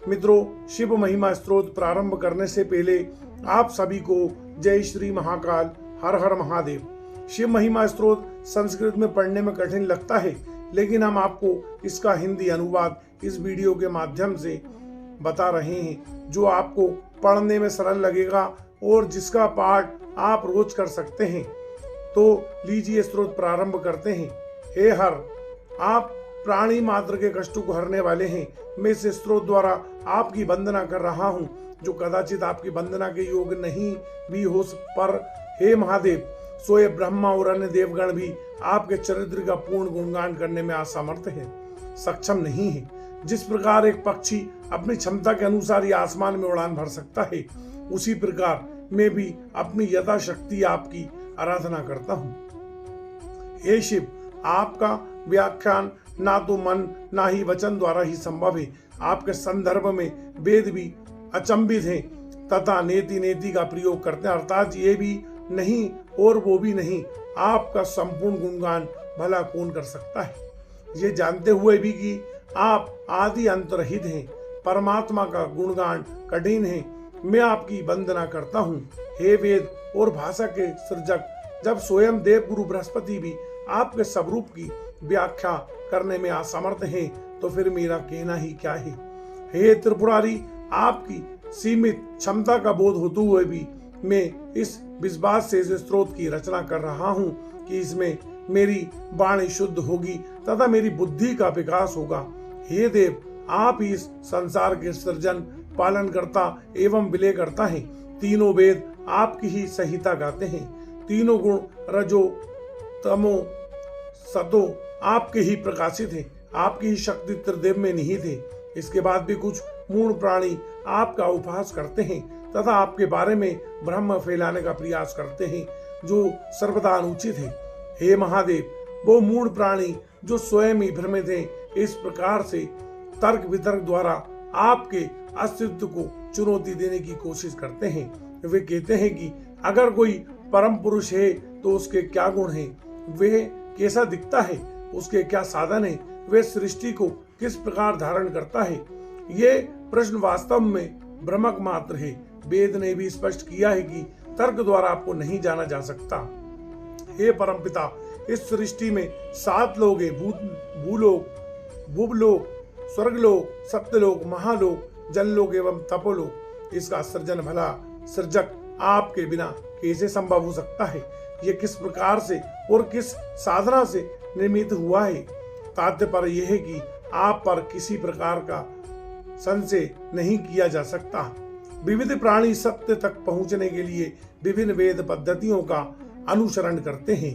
मित्रों, शिव महिमा स्तोत्र प्रारंभ करने से पहले आप सभी को जय श्री महाकाल, हर हर महादेव। शिव महिमा स्तोत्र संस्कृत में पढ़ने में कठिन लगता है, लेकिन हम आपको इसका हिंदी अनुवाद इस वीडियो के माध्यम से बता रहे हैं, जो आपको पढ़ने में सरल लगेगा और जिसका पाठ आप रोज कर सकते हैं। तो लीजिए स्तोत्र प्रारंभ करते हैं। हे हर, आप प्राणी मात्र के कष्टों को हरने वाले हैं। मैं इस स्तोत्र द्वारा आपकी वंदना कर रहा हूँ, जो कदाचित आपकी वंदना के योग नहीं भी हो, पर हे महादेव, सोए ब्रह्मा और अन्य देवगण भी आपके चरित्र का पूर्ण गुणगान करने में असमर्थ है, सक्षम नहीं है। जिस प्रकार एक पक्षी अपनी क्षमता के अनुसार ही आसमान में उड़ान भर सकता है, उसी प्रकार मैं भी अपनी यथाशक्ति आपकी आराधना करता हूँ। हे शिव, आपका व्याख्यान ना तो मन ना ही वचन द्वारा ही संभव है। आपके संदर्भ में वेद भी अचंभित हैं तथा नेति नेति का प्रयोग करते हैं, अर्थात ये भी नहीं और वो भी नहीं। आपका संपूर्ण गुणगान भला कौन कर सकता है, ये जानते हुए भी कि आप आदि अंतरहित हैं। परमात्मा का गुणगान कठिन है। मैं आपकी वंदना करता हूँ। हे वेद और भाषा के सृजक, जब स्वयं देव गुरु बृहस्पति भी आपके स्वरूप की व्याख्या करने में असमर्थ हैं, तो फिर मेरा कहना ही क्या है। हे त्रिपुरारी, आपकी सीमित क्षमता का बोध होते हुए भी मैं इस विश्वास से इस स्तोत्र की रचना कर रहा हूँ कि इसमें मेरी वाणी शुद्ध होगी तथा मेरी बुद्धि का विकास होगा। हे देव, आप इस संसार के सृजन, पालन करता एवं विलय करता है। तीनों वेद आपकी ही संहिता गाते हैं। तीनों गुण रजो तमो सतो आपके ही प्रकाशित है। आपकी ही शक्ति त्रिदेव में निहित है। इसके बाद भी कुछ मूढ़ प्राणी आपका उपहास करते हैं तथा आपके बारे में भ्रम फैलाने का प्रयास करते हैं, जो सर्वदा अनुचित है। हे महादेव, वो मूढ़ प्राणी जो स्वयं ही भ्रमित हैं, इस प्रकार से तर्क वितर्क द्वारा आपके अस्तित्व को चुनौती देने की कोशिश करते हैं। वे कहते हैं कि अगर कोई परम पुरुष है तो उसके क्या गुण हैं, वह कैसा दिखता है, उसके क्या साधन है, वह सृष्टि को किस प्रकार धारण करता है। ये प्रश्न वास्तव में भ्रमक मात्र है। वेद ने भी स्पष्ट किया है कि तर्क द्वारा आपको नहीं जाना जा सकता। हे परमपिता, इस सृष्टि में 7 लोग हैं, भूलोक, भुवलोक, स्वर्गलोक, सत्यलोक, महालोक, जनलोक एवं तपोलोक। इसका सृजन भला सृजक आपके बिना कैसे संभव हो सकता है? यह किस प्रकार से और किस साधना से निर्मित हुआ है? तात्पर्य यह है कि आप पर किसी प्रकार का संशय नहीं किया जा सकता। विविध प्राणी सत्य तक पहुंचने के लिए विभिन्न वेद पद्धतियों का अनुसरण करते हैं,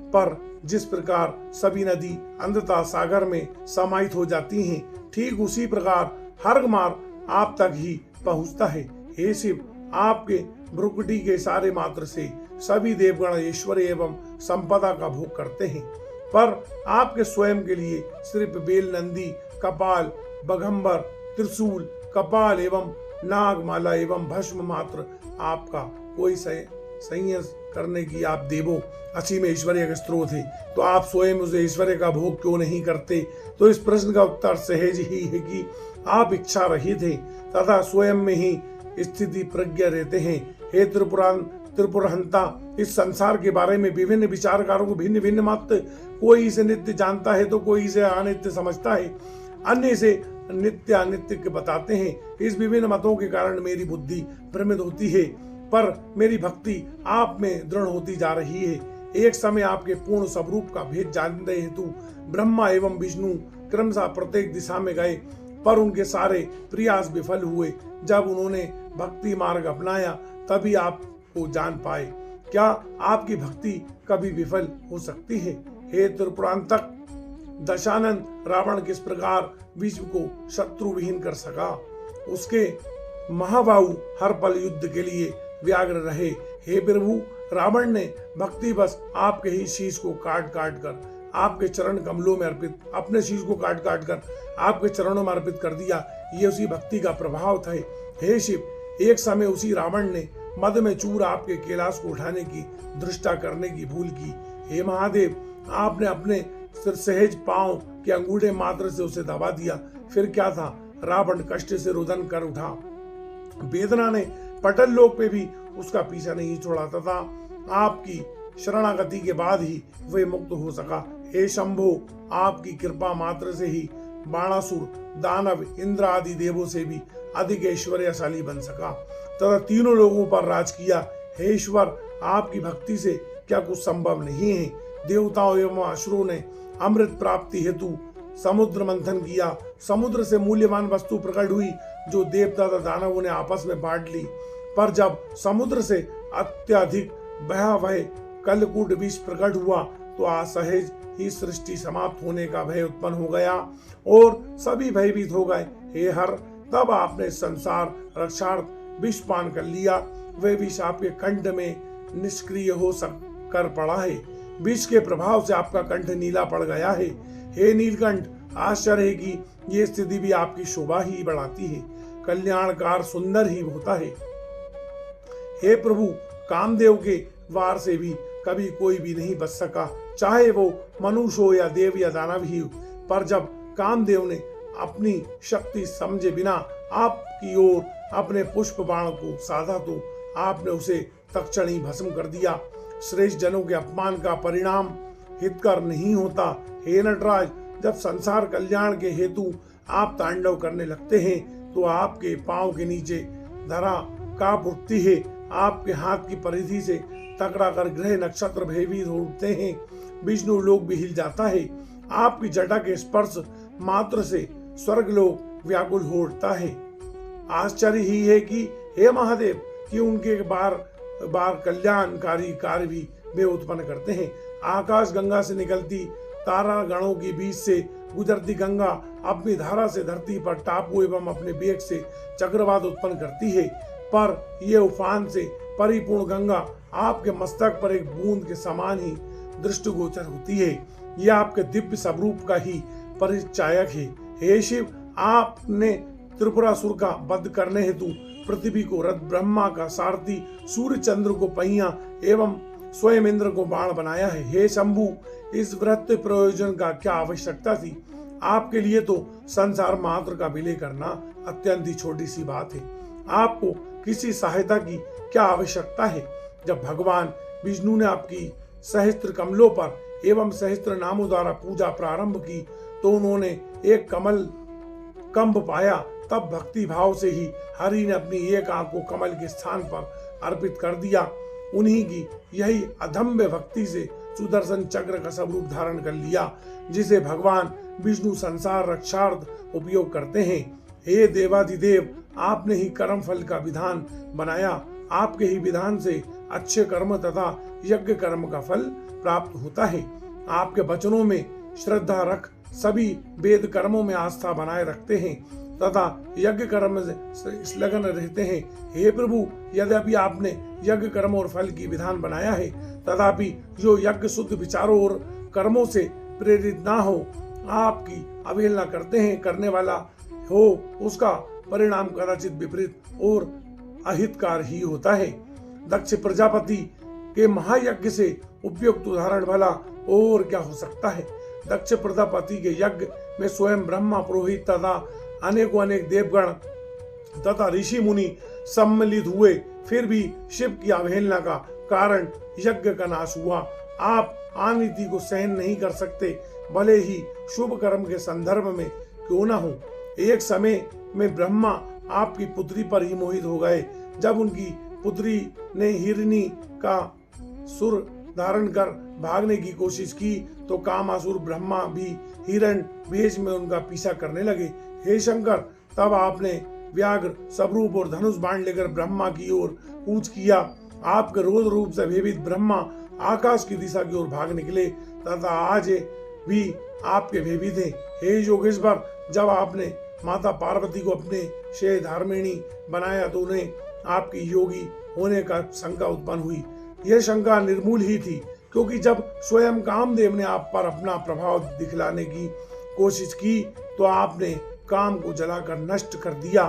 पर जिस प्रकार सभी नदी अंततः सागर में समाहित हो जाती हैं, ठीक उसी प्रकार हर मार्ग आप तक ही पहुंचता है। हे शिव, आपके भ्रुकुटी के सारे मात्र से सभी देवगण ऐश्वर्य एवं संपदा का भोग करते हैं, पर आपके स्वयं के लिए सिर्फ बेल, नंदी, कपाल, बघंबर, त्रिशूल, कपाल एवं नागमाला एवं भस्म मात्र आपका कोई संयम करने की आप देवों असीम ऐश्वर्य का स्रोत है, तो आप स्वयं उस ऐश्वर्य का भोग क्यों नहीं करते? तो इस प्रश्न का उत्तर सहज ही है कि आप इच्छा रहित हैं तथा स्वयं में ही स्थिति प्रज्ञ रहते हैं। हे त्रिपुरहंता, इस संसार के बारे में विभिन्न विचारकारों को भिन्न भिन्न मत, कोई इसे नित्य जानता है तो कोई इसे अनित्य समझता है, अन्य इसे नित्य अनित्य के बताते हैं। इस विभिन्न मतों के कारण मेरी बुद्धि भ्रमित होती है, पर मेरी भक्ति आप में दृढ़ होती जा रही है। एक समय आपके पूर्ण स्वरूप का भेद जानने हेतु ब्रह्मा एवं विष्णु क्रमशः प्रत्येक दिशा में गए, पर उनके सारे प्रयास विफल हुए। जब उन्होंने भक्ति मार्ग अपनाया तभी आपको जान पाए। क्या आपकी भक्ति कभी विफल हो सकती है? हे त्रिपुरांतक, दशानन रावण किस प्रकार विश्व को शत्रु विहीन कर सका? उसके महाबाहु हर पल युद्ध के लिए व्याग्र रहे। हे प्रभु, रावण ने भक्ति बस आपके ही शीश को काट काट कर आपके चरण कमलों में अर्पित, अपने शीश को काट काट कर आपके चरणों में अर्पित कर दिया। ये उसी भक्ति का प्रभाव था। हे शिव, एक समय उसी रावण ने मद में चूर आपके कैलाश को उठाने की दृष्टा करने की भूल की। हे महादेव, आपने अपने सहज पांव के अंगूठे मात्र से उसे दबा दिया। फिर क्या था? रावण कष्ट से रुदन कर उठा। वेदना ने पटल लोक पे भी उसका पीछा नहीं छोड़ा तथा आपकी शरणागति के बाद ही वे मुक्त हो सका। हे शंभो, आपकी कृपा मात्र से ही बाणासुर, दानव, इंद्र आदि देवों से भी अधिक ऐश्वर्यशाली बन सका तथा तीनों लोगों पर राज किया। हे ईश्वर, आपकी भक्ति से क्या कुछ संभव नहीं है। देवताओं एवं असुरों ने अमृत प्राप्ति हेतु समुद्र मंथन किया। समुद्र से मूल्यवान वस्तु प्रकट हुई जो देवता तथा दानवों ने आपस में बांट ली। पर जब समुद्र से अत्यधिक भयावह कलकूट विष प्रकट हुआ तो असहज ही सृष्टि समाप्त होने का भय उत्पन्न हो गया और सभी भयभीत हो गए। हे हर, तब आपने संसार रक्षार्थ विष पान कर लिया। वह विष आपके कंठ में निष्क्रिय हो कर पड़ा है। विष के प्रभाव से आपका कंठ नीला पड़ गया है। हे नीलकंठ, आश्चर्य है कि ये स्थिति भी आपकी शोभा ही बढ़ाती है, कल्याणकार सुंदर ही होता है। हे प्रभु, कामदेव के वार से भी कभी कोई भी नहीं बच सका, चाहे वो मनुष्य हो या देव या दानव ही हो। पर जब कामदेव ने अपनी शक्ति समझे बिना आपकी ओर अपने पुष्प बाण को साधा तो आपने उसे तत्क्षण ही भस्म कर दिया। श्रेष्ठ जनों के अपमान का परिणाम हितकर नहीं होता। हे नटराज, जब संसार कल्याण के हेतु आप तांडव करने लगते हैं तो आपके पांव के नीचे धरा कांप उठती है। आपके हाथ की परिधि से टकरा कर ग्रह नक्षत्र भयभीत हो उठते हैं। विष्णु लोक भी हिल जाता है। आपकी जटा के स्पर्श मात्र से स्वर्ग लोक व्याकुल हो उठता है। आश्चर्य ही है कि हे महादेव, कि उनके बार बार कल्याणकारी कार्य भी वे उत्पन्न करते हैं। आकाश गंगा से निकलती तारा गणों के बीच से गुजरती गंगा अपनी धारा से धरती पर टापू एवं अपने वेग से चक्रवात उत्पन्न करती है। पर यह उफान से परिपूर्ण गंगा आपके मस्तक पर एक बूंद के समान ही दृष्टिगोचर होती है। यह आपके दिव्य स्वरूप का ही परिचायक है। हे शिव, आपने त्रिपुरासुर का वध करने हेतु पृथ्वी को रथ, ब्रह्मा का सारथी, सूर्य चंद्र को पहिया एवं स्वयं इंद्र को बाण बनाया है। हे शंभु, इस व्रत प्रयोजन का क्या आवश्यकता थी? आपके लिए तो संसार मात्र का विलय करना अत्यंत ही छोटी सी बात है। आपको किसी सहायता की क्या आवश्यकता है? जब भगवान विष्णु ने आपकी सहस्त्र कमलों पर एवं सहस्त्र नामों द्वारा पूजा प्रारंभ की तो उन्होंने एक कमल कंब पाया। तब भक्ति भाव से ही हरि ने अपनी एक आंख को कमल के स्थान पर अर्पित कर दिया। उन्हीं की यही अधम्य भक्ति से सुदर्शन चक्र का स्वरूप धारण कर लिया, जिसे भगवान विष्णु संसार रक्षार्थ उपयोग करते हैं। हे देवाधिदेव, आपने ही कर्म फल का विधान बनाया। आपके ही विधान से अच्छे कर्म तथा यज्ञ कर्म का फल प्राप्त होता है। आपके वचनों में श्रद्धा रख सभी वेद कर्मों में आस्था बनाए रखते हैं तथा यज्ञ कर्म से लगन रहते हैं। हे प्रभु, यद्यपि आपने यज्ञ कर्म और फल की विधान बनाया है, तथापि जो यज्ञ शुद्ध विचारों और कर्मों से प्रेरित ना हो, आपकी अवहेलना करते हैं, करने वाला हो, उसका परिणाम कदाचित विपरीत और अहितकार ही होता है। दक्ष प्रजापति के महायज्ञ से उपयुक्त उदाहरण भला और क्या हो सकता है? दक्ष प्रजापति के यज्ञ में स्वयं ब्रह्मा, पुरोहित तथा अनेक देवगण तथा ऋषि मुनि सम्मिलित हुए, फिर भी शिव की अवहेलना का कारण यज्ञ का नाश हुआ। आप अनीति को सहन नहीं कर सकते, भले ही शुभ कर्म के संदर्भ में क्यों न हो। एक समय में ब्रह्मा आपकी पुत्री पर ही मोहित हो गए। जब उनकी पुत्री ने हिरणी का सुर धारण कर भागने की कोशिश की तो कामासुर ब्रह्मा भी हिरण भेष में उनका पीछा करने लगे। हे शंकर, तब आपने व्याघ्र स्वरूप और धनुष बाण लेकर ब्रह्मा की ओर कूच किया। आपके रोध रूप से भयभीत ब्रह्मा आकाश की दिशा की ओर भाग निकले तथा आज भी आपके भयभीत हैं। हे योगेश्वर, जब आपने माता पार्वती को अपने शेष धार्मिणी बनाया तो उन्हें आपकी योगी होने का शंका उत्पन्न हुई। यह शंका निर्मूल ही थी, क्योंकि जब स्वयं कामदेव ने आप पर अपना प्रभाव दिखलाने की कोशिश की तो आपने काम को जलाकर नष्ट कर दिया।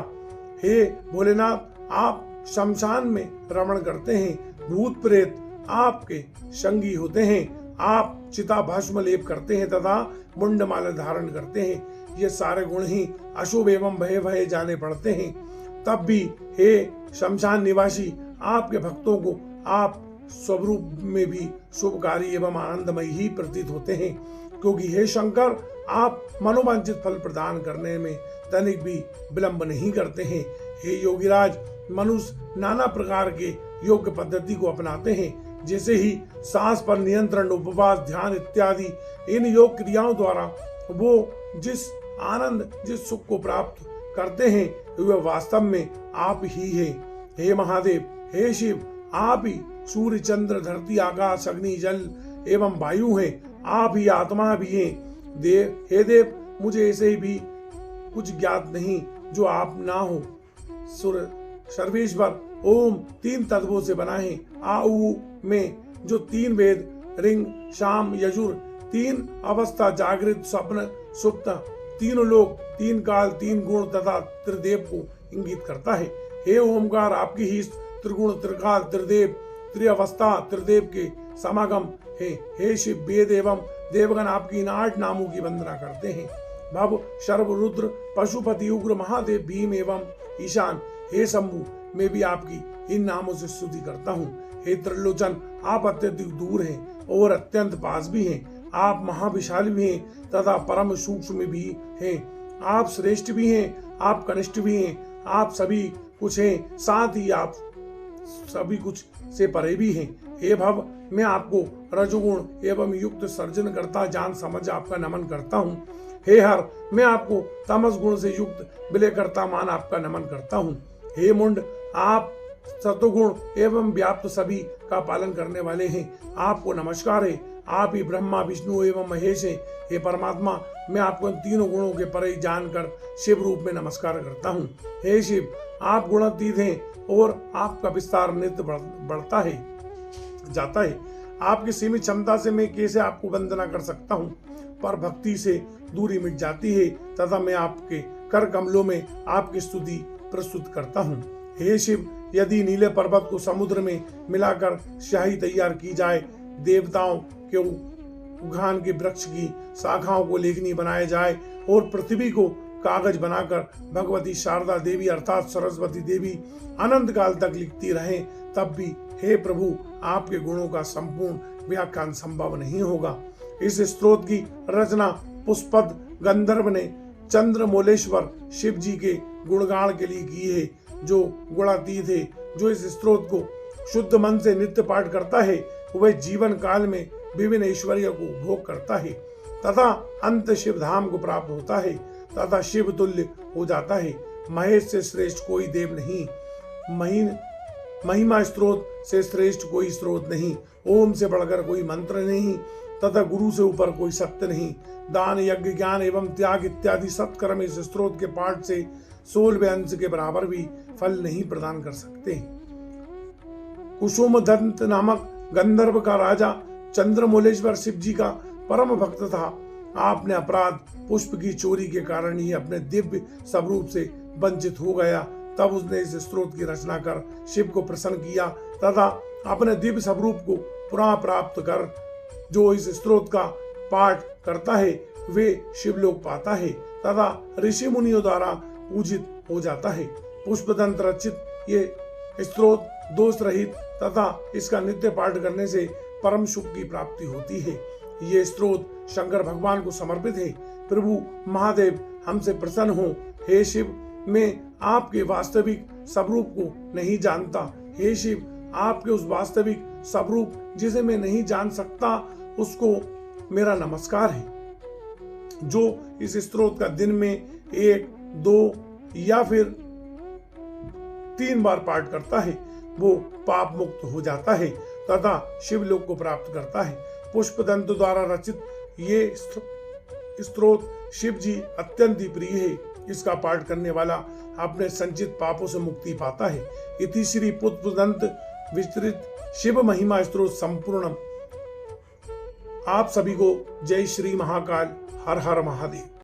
हे भोलेनाथ, आप शमशान में रमण करते हैं, भूत प्रेत आपके संगी होते हैं। आप चिता भस्म लेप करते हैं तथा मुंडमाला धारण करते हैं। ये सारे गुण ही अशुभ एवं भय भय जाने पड़ते हैं, तब भी हे शमशान निवासी, आपके भक्तों को आप स्वरूप में भी शुभकारी एवं आनंदमय ही प्रतीत होते हैं, क्योंकि हे शंकर, आप मनोवांछित फल प्रदान करने में तनिक भी विलंब नहीं करते हैं। हे योगीराज, मनुष्य नाना प्रकार के योग पद्धति को अपनाते हैं, जैसे ही सांस पर नियंत्रण, उपवास, ध्यान इत्यादि इन योग क्रियाओं द्वारा वो जिस आनंद, जिस सुख को प्राप्त करते हैं, वह वास्तव में आप ही हैं। हे महादेव, हे शिव, आप ही सूर्य, चंद्र, धरती, आकाश, अग्नि, जल एवं वायु हैं। आप ही आत्मा भी हैं। हे देव, मुझे ऐसे भी कुछ ज्ञात नहीं जो आप ना हो। सर्वेश्वर, ओम 3 तत्वों से बना है। आ उ में जो 3 वेद, रिंग, शाम, यजुर, 3 अवस्था, जागृत, स्वप्न, सुप्त, 3 लोक, 3 काल, 3 गुण तथा त्रिदेव को इंगित करता है। हे ओमकार, आपकी ही त्रिगुण, त्रिकाल, त्रिदेव, त्रिअवस्था, त्रिदेव के समागम है। हे शिव, वेद एवं देवगण आपकी इन 8 नामों की वंदना करते हैं। भव, शर्व, रुद्र, पशुपति, उग्र, महादेव, भीम एवं ईशान, हे शंभु, मैं भी आपकी इन नामों से स्तुति करता हूँ। हे त्रिलोचन, आप अत्यधिक दूर हैं और अत्यंत पास भी हैं। आप महाविशाल भी हैं तथा परम सूक्ष्म भी हैं। आप श्रेष्ठ भी हैं, आप कनिष्ठ भी हैं। आप सभी कुछ हैं, साथ ही आप सभी कुछ से परे भी हैं। हे भव, मैं आपको रजोगुण एवं युक्त सर्जन करता जान समझ आपका नमन करता हूँ। हे हर, मैं आपको तमस गुण से युक्त विलय करता मान आपका नमन करता हूँ। हे मुंड, आप सतोगुण एवं व्याप्त सभी का पालन करने वाले हैं। आपको नमस्कार है। आप ही ब्रह्मा, विष्णु एवं महेश हैं। हे परमात्मा, मैं आपको इन 3 गुणों के परे जानकर शिव रूप में नमस्कार करता हूँ। हे शिव, आप गुणातीत हैं और आपका विस्तार नित्य बढ़ता है जाता है। आपकी सीमित क्षमता से मैं कैसे आपको वंदना कर सकता हूँ, पर भक्ति से दूरी मिट जाती है तथा मैं आपके कर कमलों में आपकी स्तुति प्रस्तुत करता हूँ। हे शिव, यदि नीले पर्वत को समुद्र में मिलाकर स्याही तैयार की जाए, देवताओं के उद्यान के वृक्ष की शाखाओं को लेखनी बनाया जाए और पृथ्वी को कागज बनाकर भगवती शारदा देवी अर्थात सरस्वती देवी अनंत काल तक लिखती रहें, तब भी हे प्रभु, आपके गुणों का संपूर्ण व्याख्यान संभव नहीं होगा। इस स्तोत्र की रचना पुष्पद गंधर्व ने चंद्रमौलेश्वर शिव जी के गुणगान के लिए की है, जो गुणातीत है। जो इस स्तोत्र को शुद्ध मन से नित्य पाठ करता है, वह जीवन काल में विभिन्न ऐश्वर्य को भोग करता है तथा अंत शिव धाम को प्राप्त होता है तथा शिव तुल्य हो जाता है। महेश से श्रेष्ठ कोई देव नहीं, महिमा स्त्रोत से श्रेष्ठ कोई स्त्रोत नहीं, ओम से बढ़कर कोई मंत्र नहीं तथा गुरु से ऊपर कोई सत्य नहीं। दान, यज्ञ, ज्ञान एवं त्याग इत्यादि सत्कर्म इस स्त्रोत के पाठ से 16वें अंश के बराबर भी फल नहीं प्रदान कर सकते। कुसुम दंत नामक गंधर्व का राजा चंद्रमौलेश्वर शिव जी का परम भक्त था। आपने अपराध पुष्प की चोरी के कारण ही अपने दिव्य स्वरूप से वंचित हो गया। तब उसने इस स्तोत्र की रचना कर शिव को प्रसन्न किया तथा अपने दिव्य स्वरूप को पुनः प्राप्त कर जो इस स्तोत्र का पाठ करता है वे शिवलोक पाता है तथा ऋषि मुनियों द्वारा पूजित हो जाता है। पुष्पदंत रचित ये स्तोत्र दोष रहित तथा इसका नित्य पाठ करने से परम सुख की प्राप्ति होती है। ये स्तोत्र शंकर भगवान को समर्पित है। प्रभु महादेव, हमसे प्रसन्न हो। हे शिव, मैं आपके वास्तविक स्वरूप को नहीं जानता। हे शिव, आपके उस वास्तविक स्वरूप जिसे मैं नहीं जान सकता, उसको मेरा नमस्कार है। जो इस स्तोत्र का दिन में 1, 2 या फिर 3 बार पाठ करता है, वो पाप मुक्त हो जाता है तथा शिवलोक को प्राप्त करता है। पुष्पदंत द्वारा रचित ये स्तोत्र शिव जी अत्यंत ही प्रिय है। इसका पाठ करने वाला अपने संचित पापों से मुक्ति पाता है। इति श्री पुष्पदंत विस्तृत शिव महिमा स्तोत्र संपूर्ण। आप सभी को जय श्री महाकाल। हर हर महादेव।